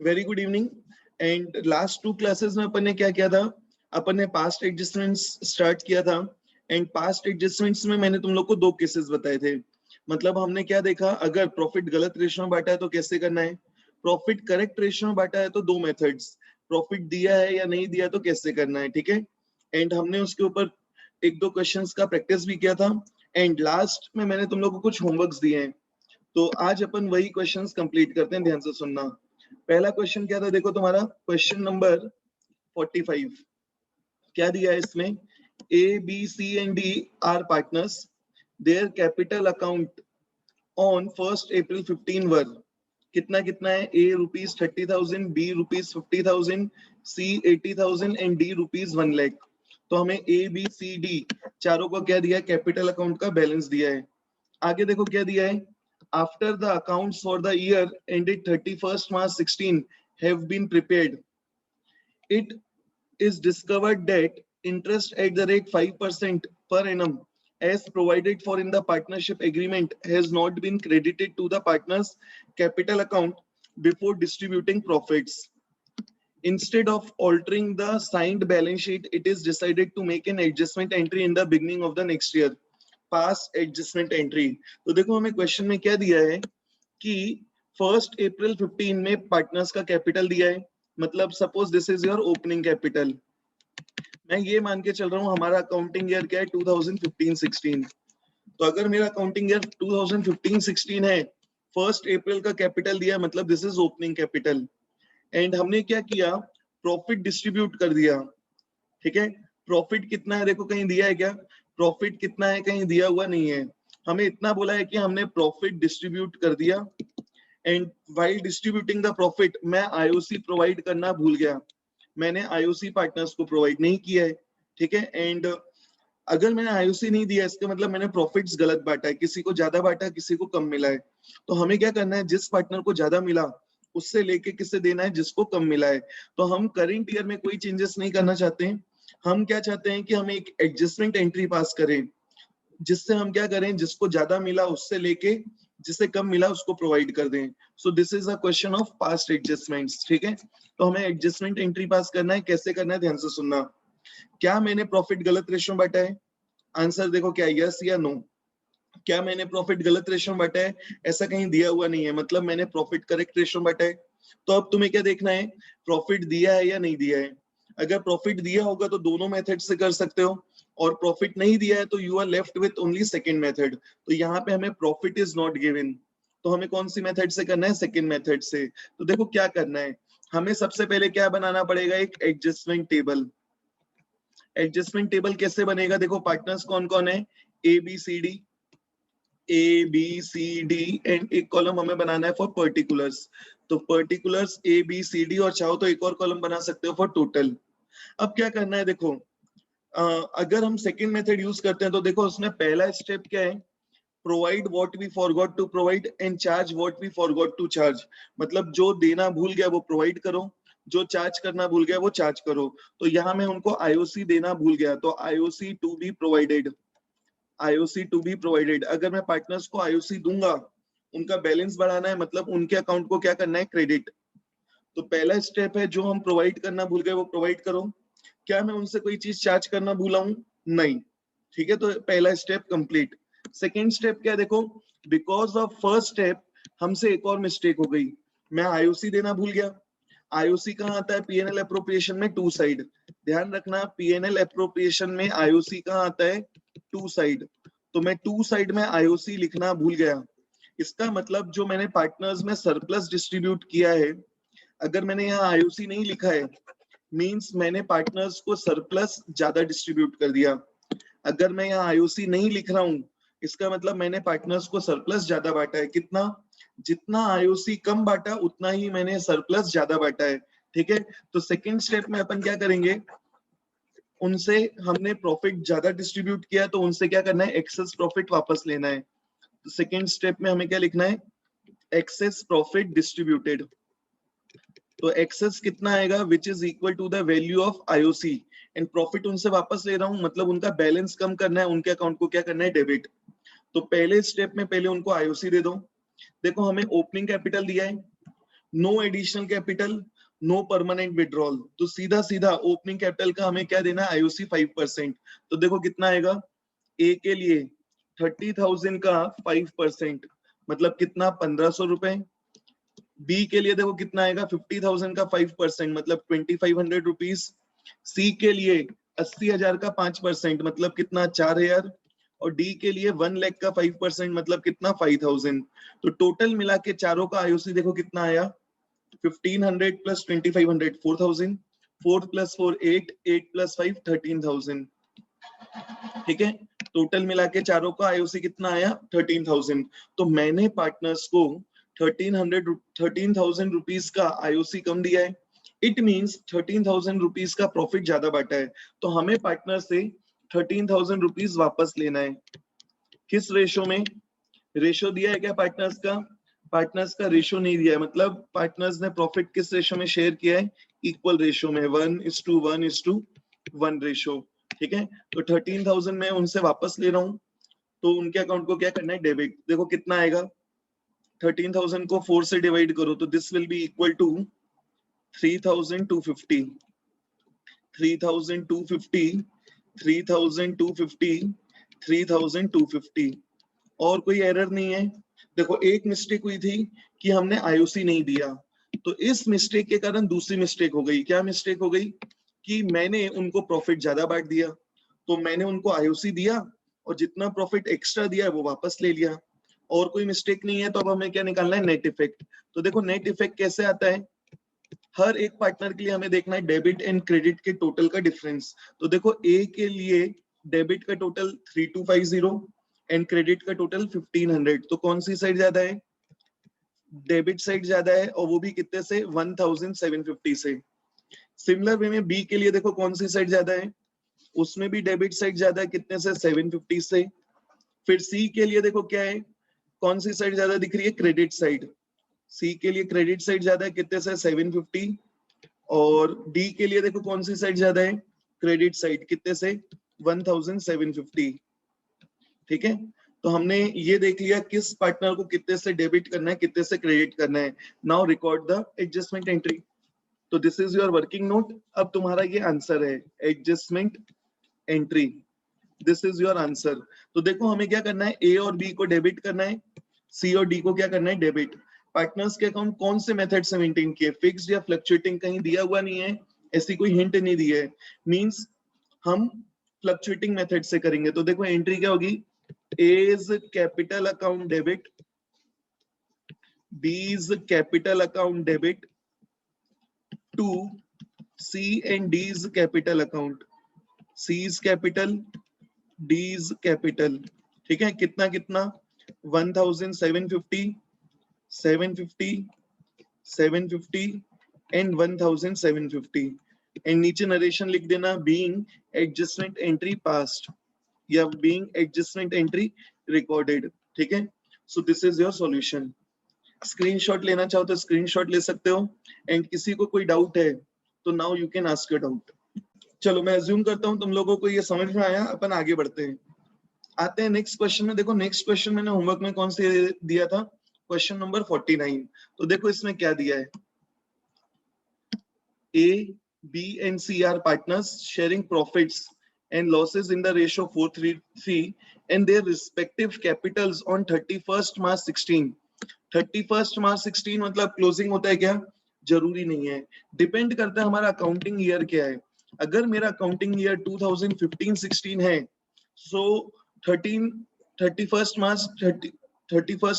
Very good evening. And last 2 classes में अपन ने क्या किया था, अपन ने पास्ट एडजस्टमेंट्स स्टार्ट किया था। एंड पास्ट एडजस्टमेंट्स में मैंने तुम लोग को 2 केसेस बताए थे। मतलब हमने क्या देखा, अगर प्रॉफिट गलत रेशियो में बांटा है तो कैसे करना है, प्रॉफिट करेक्ट रेशियो में बांटा है तो 2 मेथड्स, प्रॉफिट दिया है या नहीं दिया तो कैसे करना है, ठीक है। एंड हमने उसके ऊपर 1-2 क्वेश्चंस का प्रैक्टिस भी किया था। एंड लास्ट में मैंने तुम लोग को कुछ होमवर्क्स दिए हैं, तो आज अपन वही क्वेश्चंस कंप्लीट करते हैं। ध्यान से सुनना। पहला क्वेश्चन क्या था, देखो तुम्हारा क्वेश्चन नंबर 45 क्या दिया है इसमें, A B C and D are partners, their capital account on 1st April 15 were कितना कितना है, A ₹30,000, B ₹50,000, C 80,000 and D ₹1,00,000। तो हमें ए बी सी डी चारों को क्या दिया है, कैपिटल अकाउंट का बैलेंस दिया है। आगे देखो क्या दिया है, after the accounts for the year ended 31st March 16 have been prepared, it is discovered that interest at the rate 5% per annum as provided for in the partnership agreement has not been credited to the partners capital account before distributing profits. Instead of altering the signed balance sheet, it is decided to make an adjustment entry in the beginning of the next year. Past adjustment entry. तो देखो हमें question में क्या दिया है कि 1st April 15 में partners का कैपिटल दिया है, मतलब suppose this is your opening capital. मैं ये मान के चल रहा हूँ हमारा अकाउंटिंग ईयर क्या है, 2015-16। तो अगर मेरा अकाउंटिंग ईयर 2015-16 है, 1st April का कैपिटल दिया, मतलब this is opening capital. And हमने क्या किया, प्रॉफिट डिस्ट्रीब्यूट कर दिया, ठीक है। प्रॉफिट कितना है, देखो कहीं दिया है क्या, प्रॉफिट कितना है कहीं दिया हुआ नहीं है। हमें इतना बोला है कि हमने प्रॉफिट डिस्ट्रीब्यूट कर दिया। And while distributing the profit मैं आईओसी प्रोवाइड करना भूल गया, मैंने आईओसी पार्टनर्स को प्रोवाइड नहीं किया है, ठीक है। एंड अगर मैंने आईओसी नहीं दिया, इसका मतलब मैंने प्रॉफिट्स गलत बांटा है, किसी को ज्यादा बांटा, किसी को कम मिला है। तो हमें क्या करना है, जिस पार्टनर को ज्यादा मिला उससे लेके किसे देना है, जिसको कम मिला है। तो हम करंट ईयर में कोई चेंजेस नहीं करना चाहते हैं। हम क्या चाहते हैं कि हम एक एडजस्टमेंट एंट्री पास करें, जिससे हम क्या करें, जिसको ज्यादा मिला उससे लेके जिसे कम मिला उसको प्रोवाइड कर दें। So this is a question of past adjustments, ठीक है। तो हमें एडजस्टमेंट एंट्री पास करना है, कैसे करना है ध्यान से सुनना। क्या मैंने प्रॉफिट गलत रेशियो में बांटा है, आंसर देखो क्या, यस या नो। क्या मैंने प्रॉफिट गलत रेशियो में बांटा है, ऐसा कहीं दिया हुआ नहीं है, मतलब मैंने प्रॉफिट करेक्ट रेशियो में बांटा है। तो अब तुम्हें क्या देखना है, प्रॉफिट दिया है या नहीं दिया है। अगर प्रॉफिट दिया होगा तो दोनों मेथड से कर सकते हो, और प्रॉफिट नहीं दिया है तो you are left with only second method. तो यहाँ पे हमें प्रॉफिट इज नॉट गिवन, तो हमें कौन सी मेथड से करना है, सेकंड मेथड से। तो देखो क्या करना है, हमें सबसे पहले क्या बनाना पड़ेगा, एक एडजस्टमेंट टेबल। एडजस्टमेंट टेबल कैसे बनेगा, देखो पार्टनर्स कौन कौन है, A B C D, A B C D, and एक कॉलम हमें बनाना है फॉर पर्टिकुलर्स। तो particulars A B C D, और चाहो तो एक और कॉलम बना सकते हो फॉर टोटल। अब क्या करना है, देखो अगर हम सेकंड मेथड यूज करते हैं तो देखो उसमें पहला स्टेप क्या है, provide what we forgot to provide and charge what we forgot to charge. मतलब जो देना भूल गया वो प्रोवाइड करो, जो चार्ज करना भूल गया वो चार्ज करो। तो यहाँ मैं उनको आईओसी देना भूल गया, तो IOC to be provided, IOC to be provided. अगर मैं पार्टनर्स को आईओसी दूंगा, उनका बैलेंस बढ़ाना है, मतलब उनके अकाउंट को क्या करना है, क्रेडिट। तो पहला स्टेप है, जो हम प्रोवाइड करना भूल गए वो प्रोवाइड करो। क्या मैं उनसे कोई चीज चार्ज करना भूला हूं, नहीं, ठीक है। तो पहला स्टेप कंप्लीट। सेकेंड स्टेप क्या है, देखो बिकॉज ऑफ फर्स्ट स्टेप हमसे एक और मिस्टेक हो गई, मैं आईओसी देना भूल गया। आईओसी कहाँ आता है, पीएनएल अप्रोप्रिएशन में टू साइड। ध्यान रखना, पीएनएल अप्रोप्रिएशन में आईओसी कहाँ आता है, टू साइड। तो मैं टू साइड में आईओसी लिखना भूल गया। इसका मतलब जो मैंने पार्टनर्स में सरप्लस डिस्ट्रीब्यूट किया है, अगर मैंने यहाँ आईओसी नहीं लिखा है, मींस मैंने पार्टनर्स को सरप्लस ज्यादा डिस्ट्रीब्यूट कर दिया। अगर मैं यहाँ आईओसी नहीं लिख रहा हूँ, इसका मतलब मैंने पार्टनर्स को सरप्लस ज्यादा बांटा है। कितना, जितना आईओसी कम बांटा उतना ही मैंने सरप्लस ज्यादा बांटा है, ठीक है। तो सेकंड स्टेप में अपन क्या करेंगे, उनसे हमने प्रॉफिट ज्यादा डिस्ट्रीब्यूट किया तो उनसे क्या करना है, एक्सेस प्रॉफिट वापस लेना है। तो सेकंड स्टेप में हमें क्या लिखना है, एक्सेस प्रॉफिट डिस्ट्रीब्यूटेड। तो एक्सेस कितना आएगा, which is equal to the value of IOC, and profit उनसे वापस ले रहा हूं, मतलब उनका बैलेंस कम करना है, उनके अकाउंट को क्या करना है, डेबिट। तो पहले स्टेप में पहले उनको आईओसी दे दो। देखो हमें ओपनिंग कैपिटल दिया है, no additional capital, no permanent withdrawal, तो सीधा सीधा ओपनिंग कैपिटल का हमें क्या देना है, आईओसी 5%। तो देखो कितना आएगा, ए के लिए 30,000 का 5% मतलब कितना, 1,500 रुपए। बी के लिए देखो कितना आएगा, 50,000 का 5% मतलब 2,500 रुपीज। सी के लिए 80,000 का 5% मतलब कितना, 4,000। और डी के लिए 1 लाख का 5% मतलब कितना, 5,000। तो टोटल मिला के चारों का आईओसी देखो कितना आया, 1,500 प्लस 2,500 4,000, 4 प्लस 4 8, 8 प्लस 5 13,000। ठीक है, टोटल मिला के चारों का आईओसी कितना आया, 13,000। तो मैंने पार्टनर्स को 13,000 रुपीज का आईओसी कम दिया है। इट मींस 13,000 रुपीज का प्रॉफिट ज्यादा बांटा है, तो हमें पार्टनर से 13,000 रुपीज वापस लेना है। किस रेशो में, रेशो दिया है क्या पार्टनर्स का, पार्टनर्स का रेशो नहीं दिया है, मतलब पार्टनर्स ने प्रॉफिट किस रेशो में शेयर किया है, इक्वल रेशो में, 1:1:1 रेशो। ठीक है, तो 13,000 मैं उनसे वापस ले रहा हूँ, तो उनके अकाउंट को क्या करना है, डेबिट। देखो कितना आएगा, 13,000 को 4 से डिवाइड करो तो this will be equal to 3,250, 3,250, 3,250, 3,250। और कोई एरर नहीं है। देखो एक मिस्टेक हुई थी कि हमने आईओसी नहीं दिया, तो इस मिस्टेक के कारण दूसरी मिस्टेक हो गई। क्या मिस्टेक हो गई कि मैंने उनको प्रॉफिट ज्यादा बांट दिया, तो मैंने उनको आईओसी दिया और जितना प्रॉफिट एक्स्ट्रा दिया है वो वापस ले लिया। और कोई मिस्टेक नहीं है, तो अब हमें क्या निकालना है, नेट इफेक्ट। तो देखो नेट इफेक्ट कैसे आता है, हर एक पार्टनर के लिए हमें देखना है डेबिट एंड क्रेडिट के टोटल का डिफरेंस। तो देखो ए के लिए डेबिट का टोटल 3,250 एंड क्रेडिट का टोटल 1,500, तो कौन सी साइड ज्यादा है, डेबिट साइड ज्यादा है, और वो भी कितने से, 1,750 से। सिमिलर वे में बी के लिए देखो कौन सी साइड ज्यादा है, उसमें भी डेबिट साइड ज्यादा है, कितने से, 750 से। फिर सी के लिए देखो क्या है, कौन सी साइड ज्यादा दिख रही है, क्रेडिट साइड। सी के लिए क्रेडिट साइड ज्यादा है, कितने से, 750। और डी के लिए देखो कौन सी साइड ज्यादा है, क्रेडिट साइड, कितने से, 1,750। ठीक है, तो हमने ये देख लिया किस पार्टनर को कितने से डेबिट करना है, कितने से क्रेडिट करना है। Now record the adjustment entry. तो this is your working note. अब तुम्हारा ये आंसर है, adjustment entry, this is your answer. तो देखो हमें क्या करना है, ए और बी को डेबिट करना है, सी और डी को क्या करना है, डेबिट। पार्टनर्स के अकाउंट कौन से मेथड से मेंटेन किए, फिक्स्ड या फ्लक्चुएटिंग, कहीं दिया हुआ नहीं है, ऐसी कोई हिंट नहीं दी है, मींस हम फ्लक्चुएटिंग मेथड से करेंगे। तो देखो एंट्री क्या होगी, A's capital account debit, B's capital account debit to C and D's capital account, C's capital, D's capital। ठीक है, कितना कितना, 1,750, 750, 750 एंड 1,750। एंड नीचे नरेशन लिख देना, बीइंग एडजस्टमेंट एंट्री पास्ट या बीइंग एडजस्टमेंट एंट्री रिकॉर्डेड। ठीक है, so this is your solution. Screenshot लेना चाहो तो स्क्रीनशॉट ले सकते हो, एंड किसी को कोई डाउट है तो now you can ask your doubt. चलो मैं अज्यूम करता हूँ तुम लोगों को ये समझ में आया, अपन आगे बढ़ते हैं। आते हैं नेक्स्ट क्वेश्चन में। देखो नेक्स्ट क्वेश्चन मैंने होमवर्क में कौन से दिया था, क्वेश्चन नंबर 49। तो देखो इसमें क्या दिया है, A, B and C are partners sharing profits and losses in the ratio 4:3 and their respective capitals on 31st March 16। 31st March 16 मतलब क्लोजिंग होता है क्या, जरूरी नहीं है, डिपेंड करता है हमारा अकाउंटिंग ईयर क्या है। अगर मेरा अकाउंटिंग ईयर 2015-16 है, सो 31st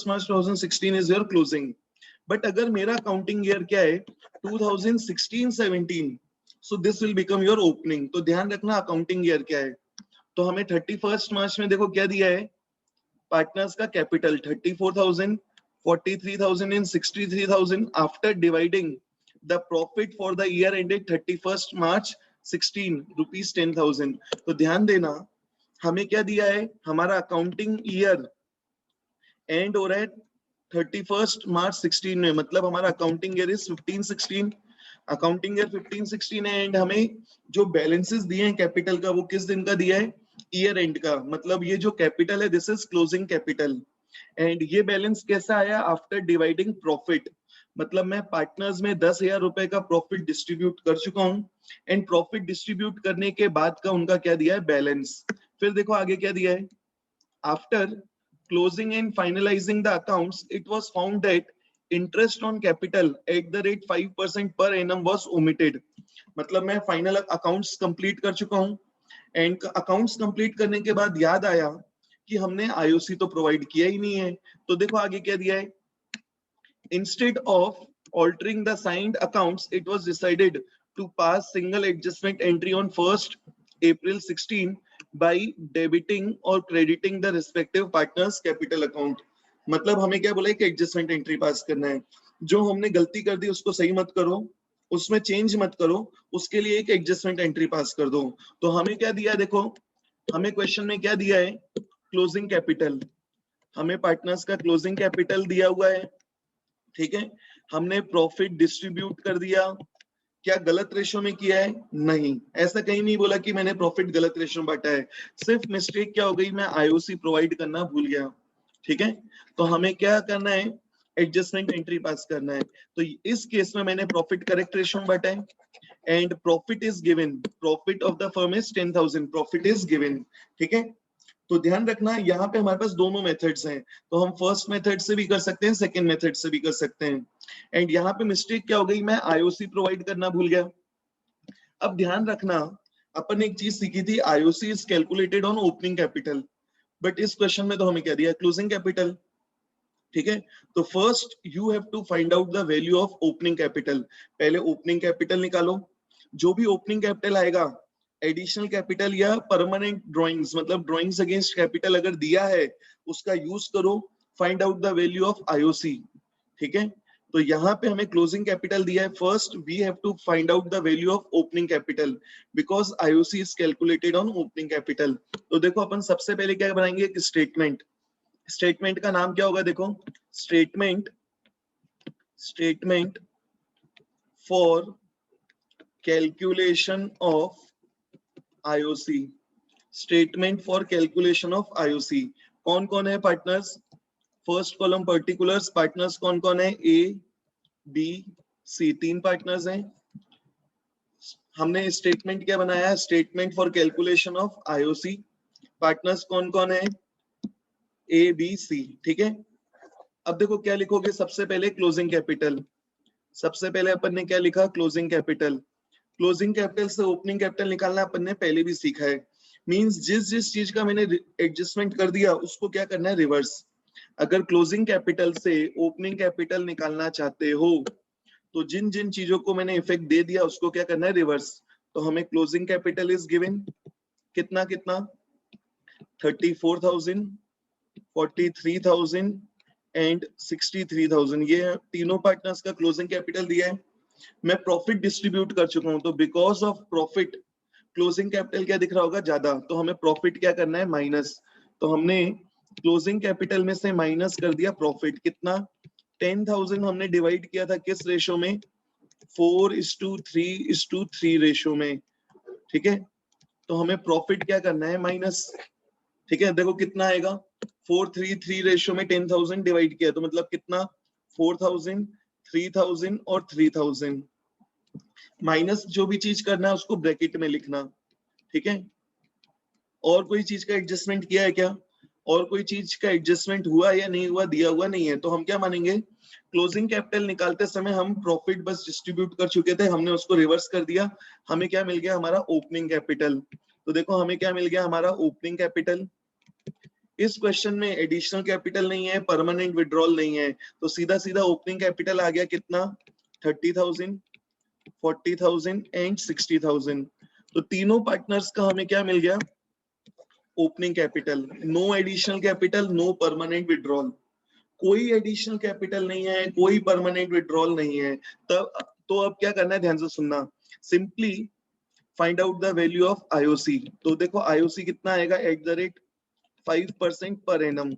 March 2016 is your closing. But अगर मेरा अकाउंटिंग ईयर क्या है, 2016-17, so this will become your opening. तो ध्यान रखना अकाउंटिंग ईयर क्या है। तो हमें 31st मार्च में देखो क्या दिया है, पार्टनर्स का capital 34,000, 43,000 and 63,000 after dividing the profit for the year ended 31st March 16 rupees 10,000। तो ध्यान देना हमें क्या दिया है, हमारा अकाउंटिंग ईयर एंड हो रहा है 31st March 16 में, मतलब हमारा accounting year is 15-16, accounting year 15-16 है। एंड हमें जो बैलेंसेस दिए हैं कैपिटल का, वो किस दिन का दिया है, ईयर एंड का। मतलब ये जो कैपिटल है this is closing capital. And ये बैलेंस कैसा आया, आफ्टर डिवाइडिंग प्रॉफिट। मतलब मैं पार्टनर्स में 10,000 रुपए का प्रॉफिट डिस्ट्रीब्यूट कर चुका हूं एंड प्रॉफिट डिस्ट्रीब्यूट करने के बाद का उनका क्या दिया है, बैलेंस। फिर देखो आगे क्या दिया है, after closing and finalizing the accounts, it was found that interest on capital at the rate 5% per annum was omitted. मतलब मैं फाइनल अकाउंट्स कंप्लीट कर चुका हूं एंड अकाउंट्स कंप्लीट करने के बाद याद आया कि हमने आईओसी तो प्रोवाइड किया ही नहीं है। तो देखो आगे क्या दिया है, instead of altering the signed accounts, it was decided to pass single adjustment entry on 1st April 16 by debiting or crediting the respective partners capital account. मतलब हमें क्या बोला है कि एडजस्टमेंट एंट्री पास करना है, जो हमने गलती कर दी उसको सही मत करो, उसमें चेंज मत करो, उसके लिए एक एडजस्टमेंट एंट्री पास कर दो। तो हमें क्या दिया, देखो हमें क्वेश्चन में क्या दिया है, क्लोजिंग कैपिटल, हमें पार्टनर्स का क्लोजिंग कैपिटल दिया हुआ है, ठीक है। हमने प्रॉफिट डिस्ट्रीब्यूट कर दिया, क्या गलत रेशो में किया है, नहीं, ऐसा कहीं नहीं बोला कि मैंने प्रॉफिट गलत रेशो में बांटा है, सिर्फ मिस्टेक क्या हो गई, मैं आईओसी प्रोवाइड करना भूल गया, ठीक है। तो हमें क्या करना है, एडजस्टमेंट एंट्री पास करना है। तो इस केस में मैंने प्रॉफिट करेक्ट रेशो में बांटा है and profit is given, profit of the firm is 10,000, profit is given, ठीक है। तो ध्यान रखना यहाँ पे हमारे पास दोनों मेथड्स हैं, तो हम फर्स्ट मेथड से भी कर सकते हैं, सेकंड मेथड से भी कर सकते हैं। एंड यहाँ पे मिस्टेक क्या हो गई, मैं आईओसी प्रोवाइड करना भूल गया। अब ध्यान रखना, अपन एक चीज सीखी थी, IOC is calculated on opening capital, but इस क्वेश्चन में तो हमें क्या दिया, क्लोजिंग कैपिटल, ठीक है। तो first you have to find out the value of opening capital, पहले ओपनिंग कैपिटल निकालो, जो भी ओपनिंग कैपिटल आएगा, एडिशनल कैपिटल या परमानेंट ड्राइंग्स, मतलब ड्राइंग्स अगेंस्ट कैपिटल अगर दिया है उसका यूज करो, find out the value of IOC, ठीक है। तो यहाँ पे हमें क्लोजिंग कैपिटल दिया है, first we have to find out the value of opening capital because IOC is calculated on opening capital. तो देखो अपन सबसे पहले क्या बनाएंगे, एक स्टेटमेंट, स्टेटमेंट का नाम क्या होगा, देखो statement, statement for calculation of IOC, statement for calculation of IOC. कौन कौन है partners, first column particulars, partners कौन कौन है, ए बी सी, तीन पार्टनर्स हैं। हमने स्टेटमेंट क्या बनाया है, statement for calculation of IOC, partners कौन कौन है, ए बी सी, ठीक है। अब देखो क्या लिखोगे, सबसे पहले क्लोजिंग कैपिटल, सबसे पहले अपन ने क्या लिखा, क्लोजिंग कैपिटल, क्लोजिंग कैपिटल से ओपनिंग कैपिटल निकालना अपन ने पहले भी सीखा है, मींस जिस जिस चीज का मैंने एडजस्टमेंट कर दिया उसको क्या करना है, रिवर्स। अगर क्लोजिंग कैपिटल से ओपनिंग कैपिटल निकालना चाहते हो तो जिन जिन चीजों को मैंने इफेक्ट दे दिया उसको क्या करना है, रिवर्स। तो हमें क्लोजिंग कैपिटल इज गिवन, कितना कितना, 34,000, 43,000 एंड 63,000, ये तीनों पार्टनर्स का क्लोजिंग कैपिटल दिया है। मैं प्रॉफिट डिस्ट्रीब्यूट कर चुका हूं, तो because of profit closing capital क्या दिख रहा होगा, ज्यादा, तो हमें प्रॉफिट क्या करना है, माइनस। तो हमने क्लोजिंग कैपिटल में से माइनस कर दिया प्रॉफिट, कितना, 10,000 हमने डिवाइड किया था किस रेशो में, 4:3:3 रेशो में, ठीक है। तो हमें प्रॉफिट क्या करना है, माइनस, ठीक है। देखो कितना आएगा, 4:3:3 रेशो में 10,000 डिवाइड किया तो मतलब कितना, 4,000, 3,000 और 3,000, माइनस जो भी चीज करना है उसको ब्रैकेट में लिखना, ठीक है। और कोई चीज का एडजस्टमेंट किया है क्या, और कोई चीज का एडजस्टमेंट हुआ या नहीं हुआ, दिया हुआ नहीं है, तो हम क्या मानेंगे, क्लोजिंग कैपिटल निकालते समय हम प्रॉफिट बस डिस्ट्रीब्यूट कर चुके थे, हमने उसको रिवर्स कर दिया, हमें क्या मिल गया, हमारा ओपनिंग कैपिटल। तो देखो हमें क्या मिल गया, हमारा ओपनिंग कैपिटल। इस क्वेश्चन में एडिशनल कैपिटल नहीं है, परमानेंट विड्रॉल नहीं है, तो सीधा सीधा ओपनिंग कैपिटल आ गया कितना, 30,000, 40,000 एंड 60,000। तो तीनों पार्टनर्स का हमें क्या मिल गया, opening capital, no additional capital, no permanent withdrawal, कोई एडिशनल कैपिटल नहीं है, कोई परमानेंट विड्रॉल नहीं है। तब तो अब क्या करना है, ध्यान से सुनना, simply find out the value of IOC. तो देखो आईओसी कितना आएगा, at the rate 5% per annum,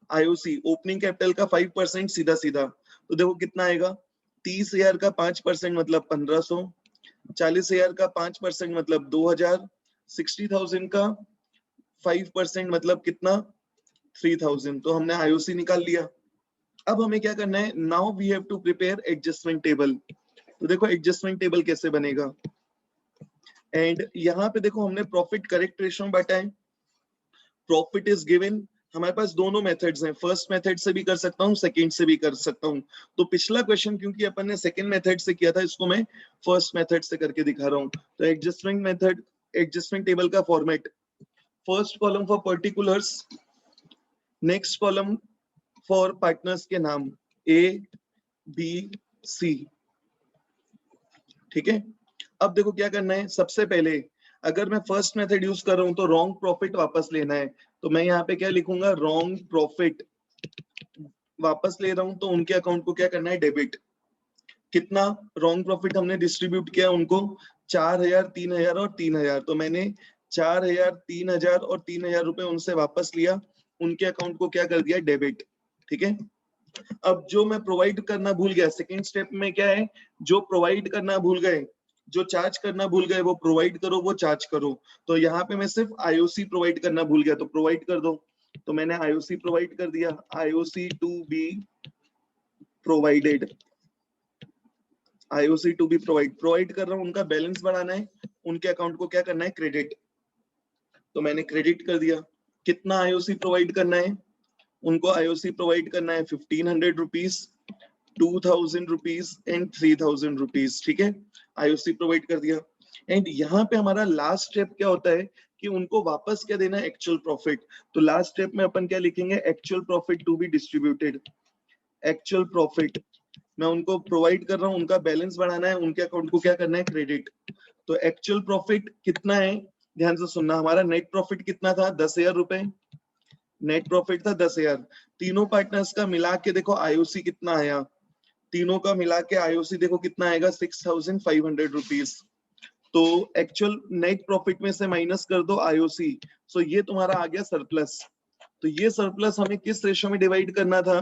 IOC opening capital का 5% सीधा सीधा, तो देखो कितना आएगा, 30,000 का 5% मतलब 1,500, 40,000 का 5% मतलब 2,000, 60,000 का 5% मतलब कितना, 3,000। तो हमने आईओसी निकाल लिया, अब हमें क्या करना है, now we have to prepare adjustment table. तो देखो एडजस्टमेंट टेबल कैसे बनेगा, एंड यहाँ पे देखो हमने प्रॉफिट करेक्ट रेशियो में बांटा है। प्रॉफिट इज गिवन, हमारे पास दोनों मेथड्स हैं, फर्स्ट मेथड से भी कर सकता हूँ, सेकंड से भी कर सकता हूँ। तो पिछला क्वेश्चन क्योंकि अपन ने सेकंड मेथड से किया था, इसको मैं फर्स्ट मेथड से करके दिखा रहा हूँ। तो एडजस्टमेंट मेथड, एडजस्टमेंट टेबल का format, first column for particulars, next column for partners के नाम ए बी सी, ठीक है। अब देखो क्या करना है, सबसे पहले अगर मैं फर्स्ट मेथड यूज कर रहा हूं तो रॉन्ग प्रॉफिट वापस लेना है। तो मैं यहाँ पे क्या लिखूंगा, रॉन्ग प्रॉफिट वापस ले रहा हूं, तो उनके अकाउंट को क्या करना है, डेबिट। कितना रॉन्ग प्रॉफिट हमने डिस्ट्रीब्यूट किया उनको, 4000, 3000 और 3000। तो मैंने 4000, 3000 और 3000 रुपए उनसे वापस लिया, उनके अकाउंट को क्या कर दिया, डेबिट, ठीक है। अब जो मैं प्रोवाइड करना भूल गया, सेकेंड स्टेप में क्या है, जो प्रोवाइड करना भूल गए, जो चार्ज करना भूल गए वो प्रोवाइड करो, वो चार्ज करो। तो यहाँ पे मैं सिर्फ आईओसी प्रोवाइड करना भूल गया, तो प्रोवाइड कर दो। तो मैंने आईओसी प्रोवाइड कर दिया, IOC to be provided, IOC to be provide कर रहा हूँ, उनका बैलेंस बढ़ाना है, उनके अकाउंट को क्या करना है, क्रेडिट। तो मैंने क्रेडिट कर दिया। कितना आईओसी प्रोवाइड करना है, उनको आईओसी प्रोवाइड करना है 1500 रुपीज, 2000 रुपीज एंड 3000 रुपीज, ठीक है। आईओसी प्रोवाइड कर दिया। एंड यहाँ पे हमारा लास्ट स्टेप क्या होता है कि उनको वापस क्या देना है, एक्चुअल प्रॉफिट। तो लास्ट स्टेप में अपन क्या लिखेंगे, actual profit to be distributed, actual profit मैं उनको प्रोवाइड कर रहा हूँ, उनका बैलेंस बढ़ाना है, उनके अकाउंट को क्या करना है, क्रेडिट। तो एक्चुअल प्रॉफिट कितना है, ध्यान से सुनना, हमारा नेट प्रॉफिट कितना था, 10,000 रुपए नेट प्रॉफिट था, 10,000। तीनों पार्टनर्स का मिला के देखो आईओसी कितना आया, तीनों का मिला के आईओसी देखो कितना आएगा, 6,500 रुपीज। तो एक्चुअल नेट प्रॉफिट में से माइनस कर दो आईओसी, सो ये तुम्हारा आ गया सरप्लस। तो ये सरप्लस हमें किस रेशो में डिवाइड करना था,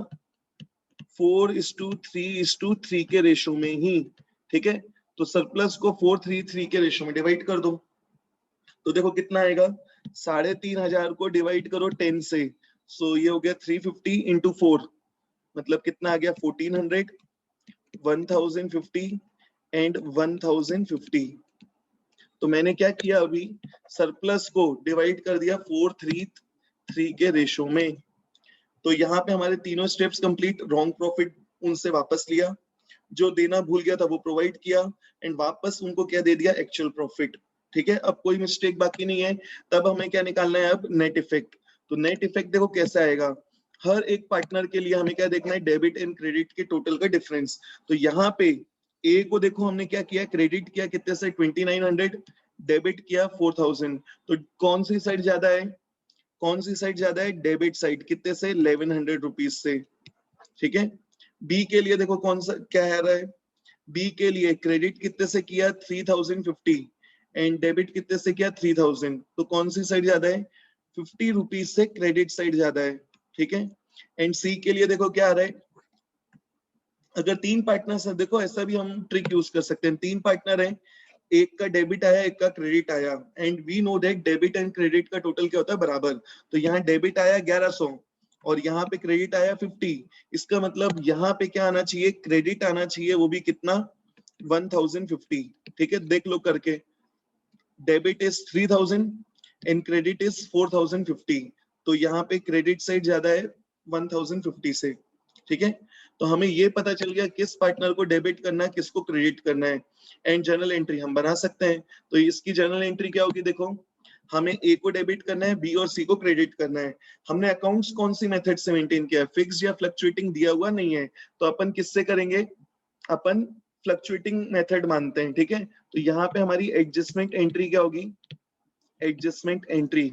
4:3:3 के रेशो में ही, ठीक है। तो सरप्लस को 4:3:3 के रेशो में डिवाइड कर दो। तो देखो कितना आएगा, 3,500 को डिवाइड करो 10 से, सो ये हो गया 350 इंटू 4, मतलब कितना आ गया, 1400, 1050 एंड 1050। तो मैंने क्या किया, अभी सरप्लस को डिवाइड कर दिया 4:3:3 के रेशो में। तो यहाँ पे हमारे तीनों स्टेप्स कंप्लीट, रॉन्ग प्रॉफिट उनसे वापस लिया, जो देना भूल गया था वो प्रोवाइड किया, एंड वापस उनको क्या दे दिया, एक्चुअल प्रॉफिट, ठीक है। अब कोई मिस्टेक बाकी नहीं है। तब हमें क्या निकालना है, अब नेट इफेक्ट। तो नेट इफेक्ट देखो कैसे आएगा, हर एक पार्टनर के लिए हमें क्या देखना है, डेबिट एंड क्रेडिट के टोटल का डिफरेंस। तो यहाँ पे ए को देखो हमने क्या किया, क्रेडिट किया कितने से, 2900, डेबिट किया 4000। तो कौन सी साइड ज्यादा है, कौन सी साइड ज्यादा है, डेबिट साइड, कितने से, 1100 रुपीज से, ठीक है। बी के लिए देखो कौन सा क्या है रहा है, बी के लिए क्रेडिट कितने से किया, 3050 एंड डेबिट कितने से किया, 3000। तो कौन सी साइड ज्यादा है, 50 रुपीज से क्रेडिट साइड ज्यादा है, ठीक है। एंड सी के लिए देखो क्या आ रहा है, अगर तीन पार्टनर्स है, देखो ऐसा भी हम ट्रिक यूज कर सकते हैं, तीन पार्टनर है, एक का डेबिट आया, एक का क्रेडिट आया, and we know that debit and credit का टोटल क्या होता है, बराबर। तो यहाँ डेबिट आया 1100 और यहाँ पे क्रेडिट आया 50, इसका मतलब यहाँ पे क्या आना चाहिए, क्रेडिट आना चाहिए, वो भी कितना, 1050, ठीक है। देख लो करके, debit is 3000 and credit is 4050। तो यहाँ पे क्रेडिट साइड ज्यादा है 1050 से, ठीक है। तो हमें ये पता चल गया किस पार्टनर को डेबिट करना है, किसको क्रेडिट करना है, एंड जर्नल एंट्री हम बना सकते हैं। तो इसकी जर्नल एंट्री क्या होगी, देखो हमें ए को डेबिट करना है, बी और सी को क्रेडिट करना है। हमने अकाउंट्स कौन सी मेथड से मेंटेन किया है, फिक्स्ड या फ्लक्चुएटिंग दिया हुआ नहीं है, तो अपन किससे करेंगे, अपन फ्लक्चुएटिंग मेथड मानते हैं, ठीक है। तो यहाँ पे हमारी एडजस्टमेंट एंट्री क्या होगी, adjustment entry,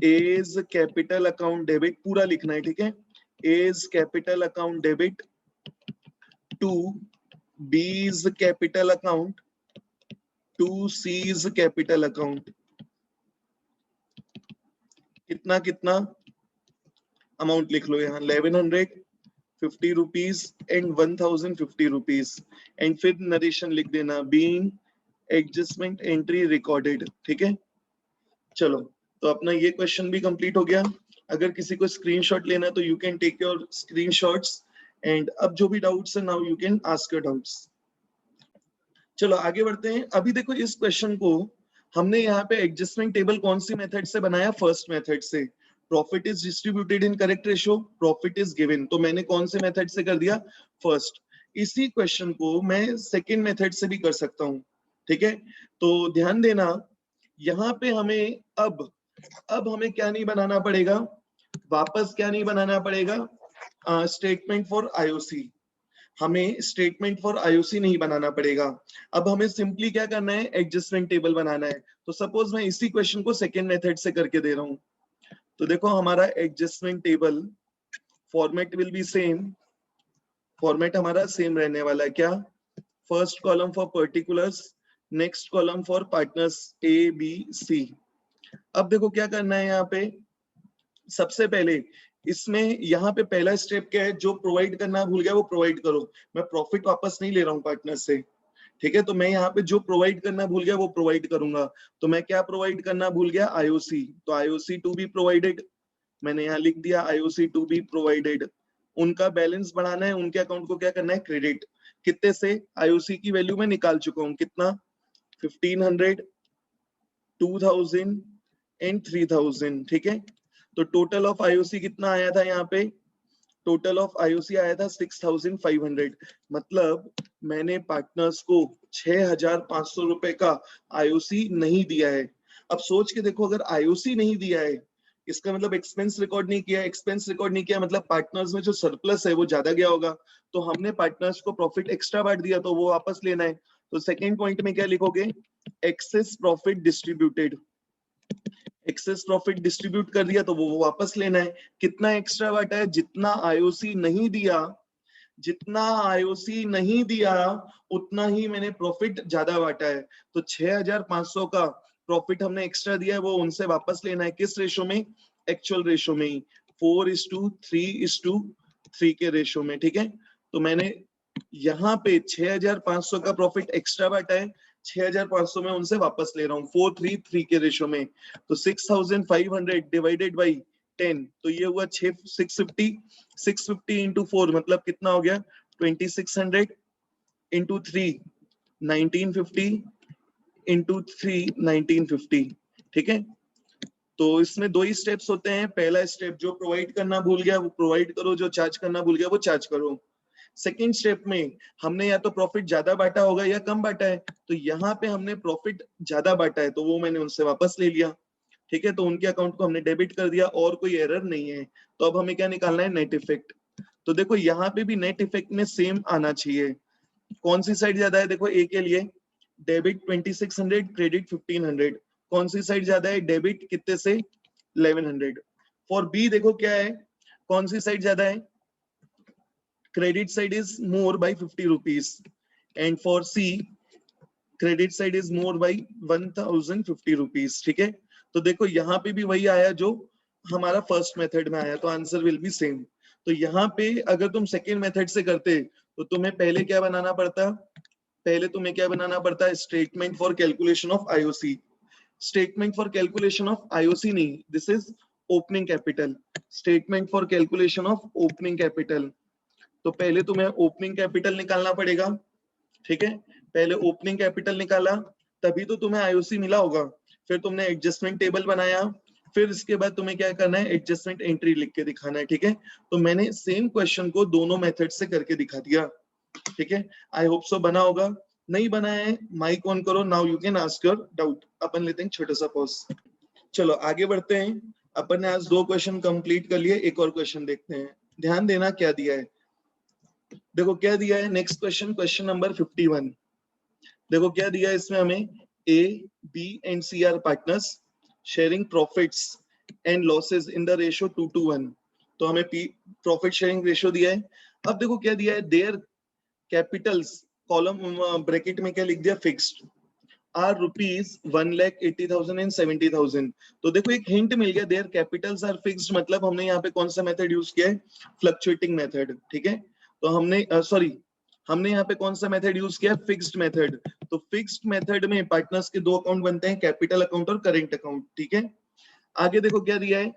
A's capital account debit पूरा लिखना है, ठीक है। A's capital account debit to B's capital account to C's capital account, कितना कितना अमाउंट लिख लो यहाँ, 1150 रुपीज एंड 1050 रुपीज, एंड फिर नरेशन लिख देना, बीइंग एडजस्टमेंट एंट्री रिकॉर्डेड, ठीक है। चलो, तो अपना ये क्वेश्चन भी कंप्लीट हो गया। अगर किसी को स्क्रीनशॉट लेना तो you can take your screenshots and अब जो भी डाउट्स है now you can ask your doubts. चलो आगे बढ़ते हैं। अभी देखो इस क्वेश्चन को हमने यहाँ पे एडजस्टमेंट टेबल कौन सी मेथड से बनाया, फर्स्ट मेथड से। Profit is distributed in correct ratio, profit is given, तो मैंने कौन से मेथड से कर दिया, फर्स्ट। इसी क्वेश्चन को मैं सेकेंड मेथड से भी कर सकता हूँ, ठीक है। तो ध्यान देना यहाँ पे हमें अब हमें क्या नहीं बनाना पड़ेगा, वापस क्या नहीं बनाना पड़ेगा, स्टेटमेंट फॉर आईओसी। हमें स्टेटमेंट फॉर आईओसी नहीं बनाना पड़ेगा। अब हमें सिंपली क्या करना है, एडजस्टमेंट टेबल बनाना है। तो सपोज मैं इसी क्वेश्चन को सेकेंड मेथड से करके दे रहा हूं। तो देखो हमारा adjustment table format will be same, format हमारा सेम रहने वाला है। क्या, first column for particulars, next column for partners A B C. अब देखो क्या करना है यहाँ पे, सबसे पहले इसमें यहाँ पे पहला स्टेप क्या है, जो प्रोवाइड करना भूल गया वो प्रोवाइड करो। मैं प्रॉफिट वापस नहीं ले रहा हूँ पार्टनर से, ठीक है। तो मैं यहाँ पे जो प्रोवाइड करना भूल गया वो प्रोवाइड करूंगा। तो मैं क्या प्रोवाइड करना भूल गया, आईओसी। तो आईओसी टू बी प्रोवाइडेड, मैंने यहाँ लिख दिया आईओसी टू बी प्रोवाइडेड। उनका बैलेंस बढ़ाना है, उनके अकाउंट को क्या करना है, क्रेडिट। कितने से, आईओसी की वैल्यू में निकाल चुका हूँ, कितना, 1500, 2000 एंड 3000, ठीक है। तो टोटल ऑफ आईओसी कितना आया था यहाँ पे, टोटल ऑफ आईओसी आया था 6500। मतलब मैंने पार्टनर्स को 6500 रुपए का आईओसी नहीं दिया है। अब सोच के देखो, अगर आईओसी नहीं दिया है इसका मतलब एक्सपेंस रिकॉर्ड नहीं किया, एक्सपेंस रिकॉर्ड नहीं किया मतलब पार्टनर्स में जो सरप्लस है वो ज्यादा गया होगा। तो हमने पार्टनर्स को प्रॉफिट एक्स्ट्रा बांट दिया, तो वो वापस लेना है। तो सेकेंड पॉइंट में क्या लिखोगे, access profit distributed. Access profit distribute कर दिया तो वो वापस लेना है। कितना एक्स्ट्रा बांटा है, जितना आईओसी नहीं दिया, जितना आईओसी नहीं दिया उतना ही मैंने प्रॉफिट ज्यादा बांटा है। तो 6500 का प्रॉफिट हमने एक्स्ट्रा दिया है, वो उनसे वापस लेना है। किस रेशो में, एक्चुअल रेशो में ही, 4:3:3 के रेशो में, ठीक है। तो मैंने यहाँ पे 6500 का प्रॉफिट एक्स्ट्रा बांटा है, 6500 में उनसे वापस ले रहा हूँ 4:3 के रेशो में। तो 6500 डिवाइडेड बाई 10, तो ये हुआ 650, 650 इंटू 4 मतलब कितना हो गया, 2600 इंटू 3 1950 इंटू 3 1950, ठीक है। तो इसमें दो ही स्टेप्स होते हैं। पहला स्टेप, जो प्रोवाइड करना भूल गया वो प्रोवाइड करो, जो चार्ज करना भूल गया वो चार्ज करो। सेकेंड स्टेप में हमने या तो प्रॉफिट ज्यादा बांटा होगा या कम बांटा है, तो यहाँ पे हमने प्रॉफिट ज्यादा बांटा है तो वो मैंने उनसे वापस ले लिया, ठीक है। तो उनके अकाउंट को हमने डेबिट कर दिया और कोई एरर नहीं है। तो अब हमें क्या निकालना है, नेट इफेक्ट। तो देखो यहाँ पे भी नेट इफेक्ट में सेम आना चाहिए। कौन सी साइड ज्यादा है, देखो ए के लिए डेबिट 2600, क्रेडिट 1500। कौन सी साइड ज्यादा है, डेबिट कितने से, 1100। फॉर बी देखो क्या है, कौन सी साइड ज्यादा है, credit side is more by 50 rupees, and for C credit side is more by 1050 rupees, ठीक है। तो देखो यहाँ पे भी वही आया जो हमारा फर्स्ट मेथड में आया, तो आंसर विल बी सेम। तो यहाँ पे अगर तुम सेकेंड मेथड से करते तो तुम्हें पहले क्या बनाना पड़ता, पहले तुम्हें क्या बनाना पड़ता है, statement for calculation of IOC. Statement for calculation of IOC नहीं, this is opening capital, statement for calculation of opening capital. तो पहले तुम्हें ओपनिंग कैपिटल निकालना पड़ेगा, ठीक है। पहले ओपनिंग कैपिटल निकाला तभी तो तुम्हें आईओसी मिला होगा। फिर तुमने एडजस्टमेंट टेबल बनाया, फिर इसके बाद तुम्हें क्या करना है, एडजस्टमेंट एंट्री लिख के दिखाना है, ठीक है। तो मैंने सेम क्वेश्चन को दोनों मेथड से करके दिखा दिया, ठीक है। आई होप सो बना होगा। नहीं बना है माइक ऑन करो, now you can ask your doubt. अपन लेते हैं छोटा सा पॉज। चलो आगे बढ़ते हैं। अपन ने आज 2 क्वेश्चन कंप्लीट कर लिए, एक और क्वेश्चन देखते हैं। ध्यान देना क्या दिया है, देखो क्या दिया है, नेक्स्ट क्वेश्चन, क्वेश्चन नंबर 51। देखो क्या दिया है इसमें हमें, A B and C are partners sharing profits and losses in the ratio 2:1। तो हमें प्रॉफिट शेयरिंग रेशियो दिया है। अब देखो क्या दिया है, देयर कैपिटल्स, कॉलम ब्रैकेट में क्या लिख दिया, फिक्स्ड आर रुपीज 1,80,000 एंड 70,000। तो देखो एक हिंट मिल गया, देयर कैपिटल्स आर फिक्स्ड मतलब हमने यहाँ पे कौन सा मेथड यूज किया है, फ्लक्चुएटिंग मेथड, ठीक है। तो हमने हमने यहाँ पे कौन सा मेथड यूज किया, फिक्स्ड मेथड। तो फिक्स्ड मेथड में पार्टनर्स के 2 अकाउंट बनते हैं, कैपिटल अकाउंट और करेंट अकाउंट, ठीक है। आगे देखो क्या दिया है,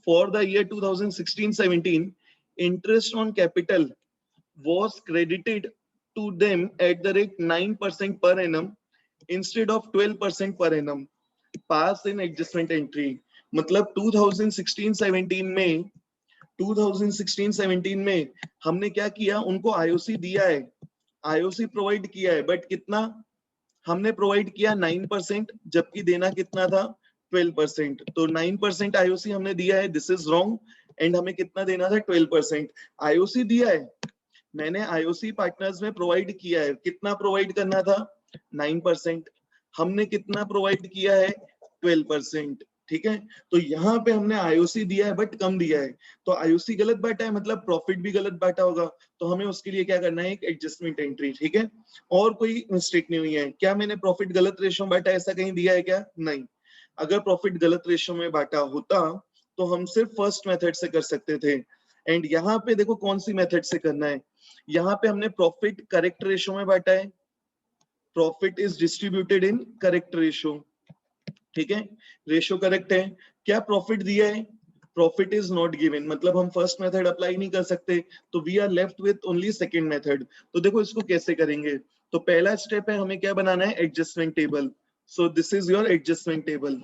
for the year 2016-17 interest on capital was credited to them at the rate 9% per annum instead of 12% per annum. Pass in adjustment entry. मतलब 2016-17 में 2016-17 में हमने क्या किया, उनको आईओसी दिया है, आईओसी प्रोवाइड किया है, बट कितना हमने प्रोवाइड किया 9%, जबकि देना कितना था 12%। तो 9% आईओसी हमने दिया है, दिस इज रॉन्ग, एंड हमें कितना देना था 12%। आईओसी दिया है, मैंने आईओसी पार्टनर्स में प्रोवाइड किया है, कितना प्रोवाइड करना था 9%, हमने कितना प्रोवाइड किया है 12%। ठीक है, तो यहाँ पे हमने आईओसी दिया है बट कम दिया है, तो आईओसी गलत बांटा है, मतलब प्रॉफिट भी गलत बांटा होगा, तो हमें उसके लिए क्या करना है, एक एडजस्टमेंट एंट्री। ठीक है, और कोई मिस्टेक नहीं हुई है क्या, मैंने प्रॉफिट गलत रेशो बांटा ऐसा कहीं दिया है क्या, नहीं। अगर प्रॉफिट गलत रेशो में बांटा होता तो हम सिर्फ फर्स्ट मेथड से कर सकते थे, एंड यहाँ पे देखो कौन सी मेथड से करना है, यहाँ पे हमने प्रॉफिट करेक्ट रेशो में बांटा है, profit is distributed in correct ratio. ठीक है, रेशो करेक्ट है, क्या प्रॉफिट दिया है, प्रॉफिट इज नॉट गिवन, मतलब हम फर्स्ट मेथड अप्लाई नहीं कर सकते, तो we are left with only second method. तो देखो इसको कैसे करेंगे, तो पहला स्टेप है हमें क्या बनाना है, adjustment table. So this is your adjustment table,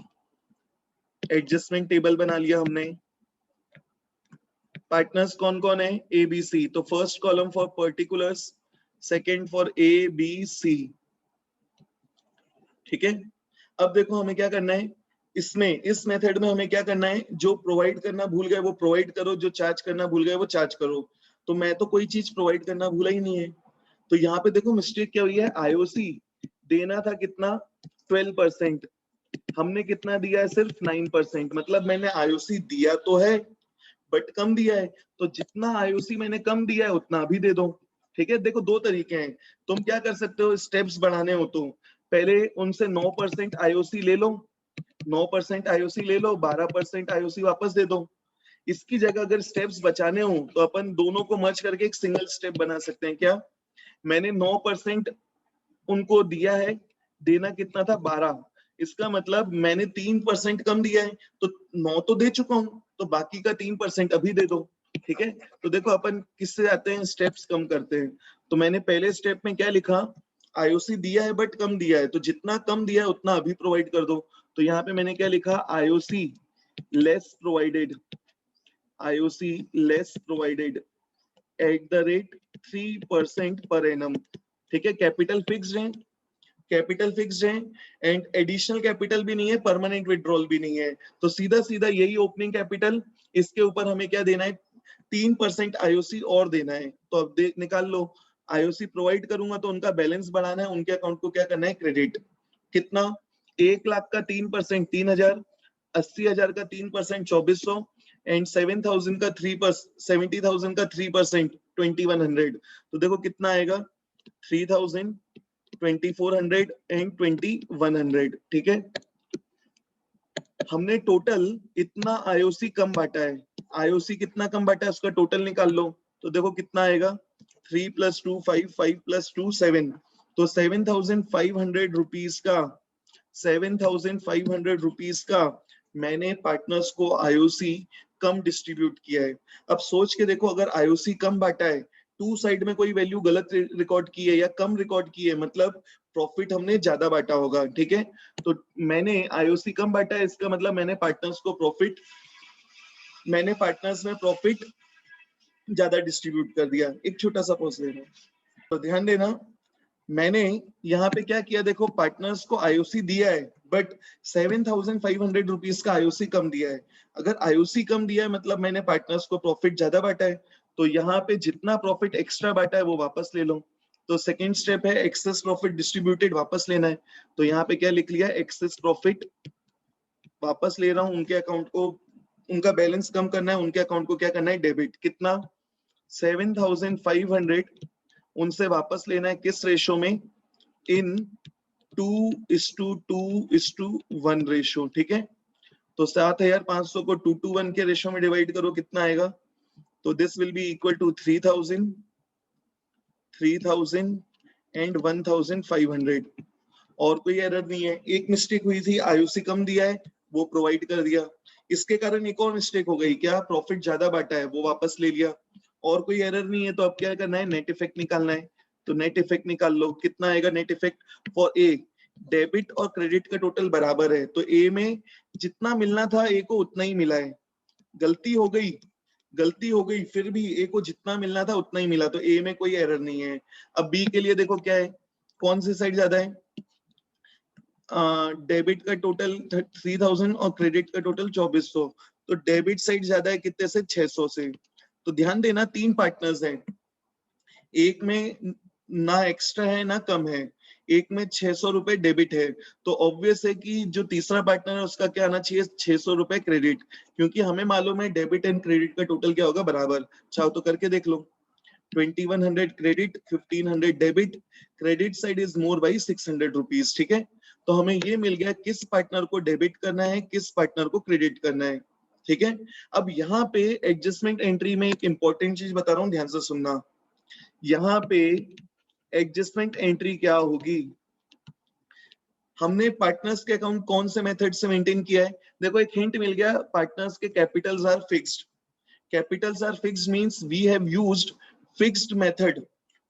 adjustment table बना लिया हमने। पार्टनर्स कौन कौन है, ए बी सी, तो first column for particulars, second for A B C. ठीक है, अब देखो हमें क्या करना है, इसमें इस मेथड में हमें क्या करना है, जो प्रोवाइड करना भूल गए वो प्रोवाइड करो, जो चार्ज करना भूल गए वो चार्ज करो। तो मैं तो कोई चीज प्रोवाइड करना भूला ही नहीं है, तो यहाँ पे देखो मिस्टेक क्या हुई है, आईओसी देना था कितना 12%, हमने कितना दिया है सिर्फ 9%, मतलब मैंने आईओसी दिया तो है बट कम दिया है, तो जितना आईओसी मैंने कम दिया है उतना अभी दे दो। ठीक है, देखो दो तरीके हैं, तुम क्या कर सकते हो, स्टेप्स बढ़ाने हो तो पहले उनसे 9% आईओसी ले लो, 9% आईओसी ले लो, 12% आईओसी वापस दे दो। इसकी जगह अगर स्टेप्स बचाने हो तो अपन दोनों को मर्ज करके एक सिंगल स्टेप बना सकते हैं। क्या, मैंने 9% उनको दिया है, देना कितना था 12, इसका मतलब मैंने 3% कम दिया है, तो 9 तो दे चुका हूं, तो बाकी का 3% अभी दे दो। ठीक है, तो देखो अपन किससे आते हैं, स्टेप्स कम करते हैं। तो मैंने पहले स्टेप में क्या लिखा, आईओसी दिया है बट कम दिया है, तो जितना कम दिया है उतना अभी प्रोवाइड कर दो। तो यहाँ पे मैंने क्या लिखा, IOC less provided, IOC less provided at the rate 3% per annum. ठीक है, कैपिटल फिक्स्ड है, कैपिटल फिक्स्ड है, एंड एडिशनल कैपिटल भी नहीं है, परमानेंट विड्रॉल भी नहीं है, तो सीधा सीधा यही ओपनिंग कैपिटल, इसके ऊपर हमें क्या देना है, 3% आईओसी और देना है। तो अब निकाल लो, आईओसी प्रोवाइड करूंगा तो उनका बैलेंस बढ़ाना है, उनके अकाउंट को क्या करना है, क्रेडिट। कितना, 1 लाख का 3% 3,000, 80,000 का 3% 2,400, एंड 7,000 का 3%, 70,000 का 3% 2,100। तो देखो कितना आएगा, 3,000, 2,400 एंड 2,100। ठीक है, हमने टोटल इतना आईओसी कम बांटा है, आईओसी कितना कम बांटा है उसका टोटल निकाल लो, तो देखो कितना आएगा, 3 + 2 5, 5 + 2 7, तो 7,500 रुपीज का, 7,500 रुपीज का मैंने पार्टनर्स को आईओसी कम डिस्ट्रीब्यूट किया है। अब सोच के देखो, अगर आईओसी कम बांटा है, टू साइड में कोई वैल्यू गलत रिकॉर्ड की है या कम रिकॉर्ड की है, मतलब प्रॉफिट हमने ज्यादा बांटा होगा। ठीक है, तो मैंने आईओसी कम बांटा है, इसका मतलब मैंने पार्टनर्स को प्रॉफिट, मैंने पार्टनर्स में प्रॉफिट ज्यादा डिस्ट्रीब्यूट कर दिया। एक छोटा सा पॉज लेना, तो ध्यान देना, मैंने यहाँ पे क्या किया, देखो पार्टनर्स को आईओसी दिया है बट 7,500 रुपीज का आईओसी कम दिया है। अगर आईओसी कम दिया है मतलब मैंने पार्टनर्स को प्रॉफिट ज्यादा बांटा है, तो यहाँ पे जितना प्रॉफिट एक्स्ट्रा बांटा है वो वापस ले लो। तो सेकेंड स्टेप है एक्सेस प्रॉफिट डिस्ट्रीब्यूटेड, वापस लेना है। तो यहाँ पे क्या लिख लिया, एक्सेस प्रॉफिट वापस ले रहा हूँ, उनके अकाउंट को, उनका बैलेंस कम करना है, उनके अकाउंट को क्या करना है, डेबिट। कितना, 7,500 उनसे वापस लेना है, किस रेशो में, इन 2:2:1 रेशो। ठीक है, तो 7,500 को 2:1 के रेशो में डिवाइड करो, कितना आएगा, तो this will be equal to 3,000 and 1,500। और कोई एरर नहीं है, एक मिस्टेक हुई थी, आईओसी कम दिया है वो प्रोवाइड कर दिया, इसके कारण एक और मिस्टेक हो गई, क्या प्रॉफिट ज्यादा बांटा है वो वापस ले लिया। और कोई एरर नहीं है तो अब क्या करना है, नेट इफेक्ट निकालना है। तो नेट इफेक्ट निकाल लो, कितना आएगा net effect for a, debit और क्रेडिट का टोटल बराबर है, तो ए में जितना मिलना था ए को उतना ही मिला है। गलती हो गई फिर भी ए को जितना मिलना था उतना ही मिला, तो ए में कोई एरर नहीं है। अब बी के लिए देखो क्या है, कौन सी साइड ज्यादा है, डेबिट का टोटल 3000 और क्रेडिट का टोटल 2400, तो डेबिट साइड ज्यादा है कितने से, 600 से। तो ध्यान देना 3 पार्टनर्स हैं, एक में ना एक्स्ट्रा है ना कम है, एक में 600 रुपए डेबिट है, तो ऑब्वियस है कि जो तीसरा पार्टनर है उसका क्या आना चाहिए, 600 रुपए क्रेडिट, क्योंकि हमें मालूम है डेबिट एंड क्रेडिट का टोटल क्या होगा, बराबर। चाहो तो करके देख लो, 2100 credit 1500 debit, credit side is more by 600 rupees, ठीक है। तो हमें ये मिल गया किस पार्टनर को डेबिट करना है, किस पार्टनर को क्रेडिट करना है, ठीक है। अब यहाँ पे एडजस्टमेंट एंट्री में एक इंपॉर्टेंट चीज बता रहा हूँ, ध्यान से सुनना। यहाँ पे एडजस्टमेंट एंट्री क्या होगी, हमने पार्टनर्स के अकाउंट कौन से मेथड से मेंटेन किया है, देखो एक हिंट मिल गया, पार्टनर्स के capitals are fixed. Capitals are fixed means we have used fixed method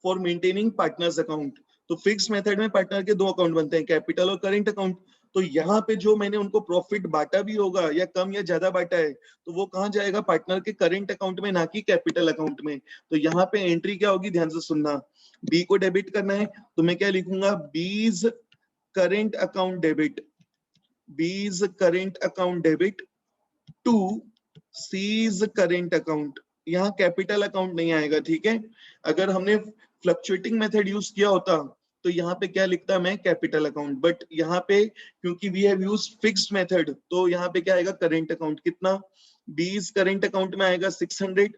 for maintaining partners account. तो फिक्स्ड मेथड में पार्टनर के 2 अकाउंट बनते हैं, कैपिटल और करेंट अकाउंट। तो यहाँ पे जो मैंने उनको प्रॉफिट बांटा भी होगा या कम या ज्यादा बांटा है, तो वो कहाँ जाएगा, पार्टनर के करेंट अकाउंट में, ना कि कैपिटल अकाउंट में। तो यहाँ पे एंट्री क्या होगी, ध्यान से सुनना। बी को डेबिट करना है तो मैं क्या लिखूंगा, B's current account debit, B's current account debit to C's current account. यहाँ कैपिटल अकाउंट नहीं आएगा, ठीक है। अगर हमने फ्लक्चुएटिंग मेथड यूज किया होता तो यहाँ पे क्या लिखता मैं, कैपिटल अकाउंट, बट यहाँ पे क्योंकि we have used fixed method, तो यहाँ पे क्या आएगा, करेंट अकाउंट। कितना, बीस करेंट अकाउंट में आएगा 600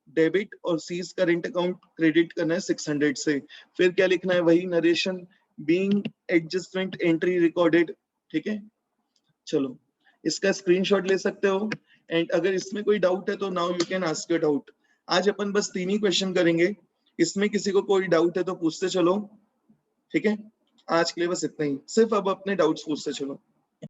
डेबिट, और सीज करेंट अकाउंट क्रेडिट करना है 600 से। फिर क्या लिखना है, वही narration, being adjustment entry recorded, ठीक है। चलो इसका स्क्रीनशॉट ले सकते हो, एंड अगर इसमें कोई डाउट है तो now you can ask your doubt. आज अपन बस 3 ही क्वेश्चन करेंगे, इसमें किसी को कोई डाउट है तो पूछते चलो, ठीक है। आज के लिए बस इतना ही, सिर्फ अब अपने डाउट्स पूछते चलो।